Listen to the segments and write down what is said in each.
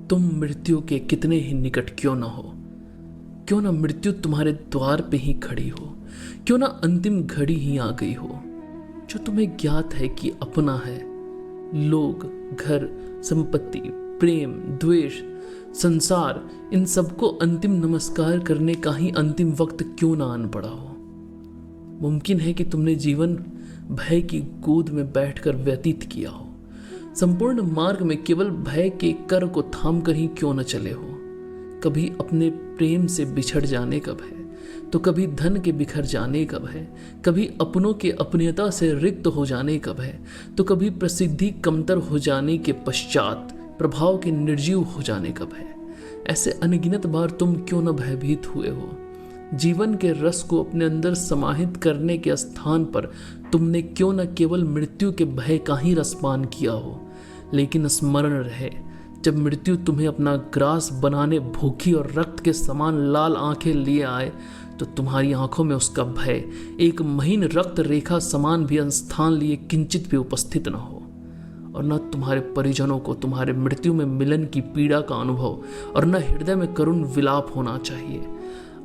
तुम मृत्यु के कितने ही निकट क्यों ना हो, क्यों ना मृत्यु तुम्हारे द्वार पे ही खड़ी हो, क्यों ना अंतिम घड़ी ही आ गई हो, जो तुम्हें ज्ञात है कि अपना है, लोग, घर, संपत्ति, प्रेम, द्वेष, संसार, इन सबको अंतिम नमस्कार करने का ही अंतिम वक्त क्यों ना आन पड़ा हो। मुमकिन है कि तुमने जीवन भय की गोद में बैठकर व्यतीत किया हो, संपूर्ण मार्ग में केवल भय के कर को थाम कर ही क्यों न चले हो। कभी अपने प्रेम से बिछड़ जाने का भय, तो कभी धन के बिखर जाने का भय, कभी अपनों के अपनीयता से रिक्त हो जाने का भय, तो कभी प्रसिद्धि कमतर हो जाने के पश्चात प्रभाव के निर्जीव हो जाने का भय। ऐसे अनगिनत बार तुम क्यों न भयभीत हुए हो। जीवन के रस को अपने अंदर समाहित करने के स्थान पर तुमने क्यों न केवल मृत्यु के भय का ही रसपान किया हो। लेकिन स्मरण रहे, जब मृत्यु तुम्हें अपना ग्रास बनाने भूखी और रक्त के समान लाल आंखें लिए आए, तो तुम्हारी आंखों में उसका भय एक महीन रक्त रेखा समान भी स्थान लिए किंचित भी उपस्थित न हो, और न तुम्हारे परिजनों को तुम्हारे मृत्यु में मिलन की पीड़ा का अनुभव और न हृदय में करुण विलाप होना चाहिए।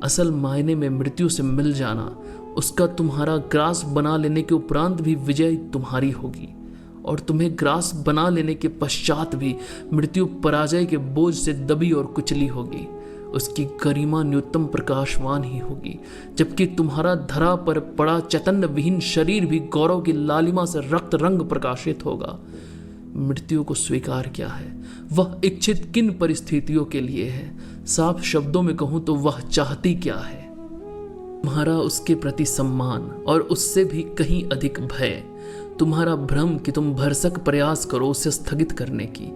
असल मायने में मृत्यु से मिल जाना, उसका तुम्हारा ग्रास बना लेने के उपरांत भी विजय तुम्हारी होगी, और तुम्हें ग्रास बना लेने के पश्चात भी मृत्यु पराजय के बोझ से दबी और कुचली होगी। उसकी गरिमा न्यूनतम प्रकाशवान ही होगी, जबकि तुम्हारा धरा पर पड़ा चैतन्य विहीन शरीर भी गौरव की लालिमा से रक्त रंग प्रकाशित होगा। मृत्यु को स्वीकार क्या है, वह इच्छित किन परिस्थितियों के लिए है। साफ शब्दों में कहूं तो वह चाहती क्या है। तुम्हारा उसके प्रति सम्मान और उससे भी कहीं अधिक भय, तुम्हारा भ्रम कि तुम भरसक प्रयास करो उसे स्थगित करने की,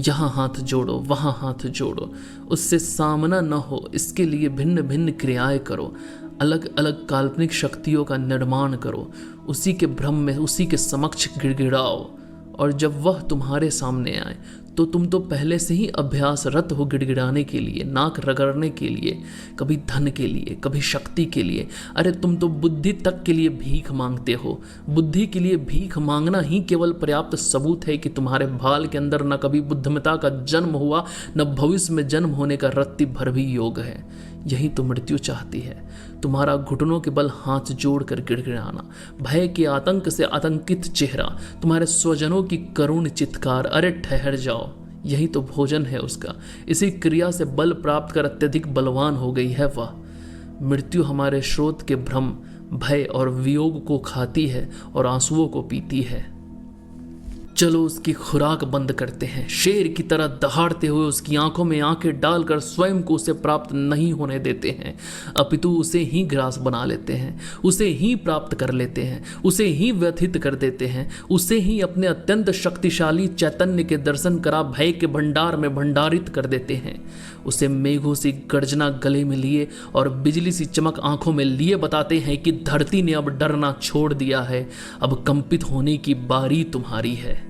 यहाँ हाथ जोड़ो वहाँ हाथ जोड़ो, उससे सामना न हो इसके लिए भिन्न भिन्न क्रियाएं करो, अलग अलग काल्पनिक शक्तियों का निर्माण करो, उसी के भ्रम में उसी के समक्ष गिड़गिड़ाओ, और जब वह तुम्हारे सामने आए तो तुम तो पहले से ही अभ्यासरत हो गिड़गिड़ाने के लिए, नाक रगड़ने के लिए, कभी धन के लिए, कभी शक्ति के लिए। अरे तुम तो बुद्धि तक के लिए भीख मांगते हो। बुद्धि के लिए भीख मांगना ही केवल पर्याप्त सबूत है कि तुम्हारे भाल के अंदर न कभी बुद्धिमता का जन्म हुआ, न भविष्य में जन्म होने का रत्ती भर भी योग है। यही तो मृत्यु चाहती है, तुम्हारा घुटनों के बल हाथ जोड़कर गिड़गिड़ाना, भय के आतंक से आतंकित चेहरा, तुम्हारे स्वजनों की करुण चित्कार, अरे ठहर जाओ, यही तो भोजन है उसका। इसी क्रिया से बल प्राप्त कर अत्यधिक बलवान हो गई है वह। मृत्यु हमारे स्रोत के भ्रम, भय और वियोग को खाती है और आंसुओं को पीती है। चलो उसकी खुराक बंद करते हैं, शेर की तरह दहाड़ते हुए उसकी आंखों में आंखें डालकर स्वयं को उसे प्राप्त नहीं होने देते हैं, अपितु उसे ही ग्रास बना लेते हैं, उसे ही प्राप्त कर लेते हैं, उसे ही व्यथित कर देते हैं, उसे ही अपने अत्यंत शक्तिशाली चैतन्य के दर्शन करा भय के भंडार में भंडारित कर देते हैं। उसे मेघों सी गर्जना गले में लिए और बिजली सी चमक आंखों में लिए बताते हैं कि धरती ने अब डरना छोड़ दिया है, अब कंपित होने की बारी तुम्हारी है।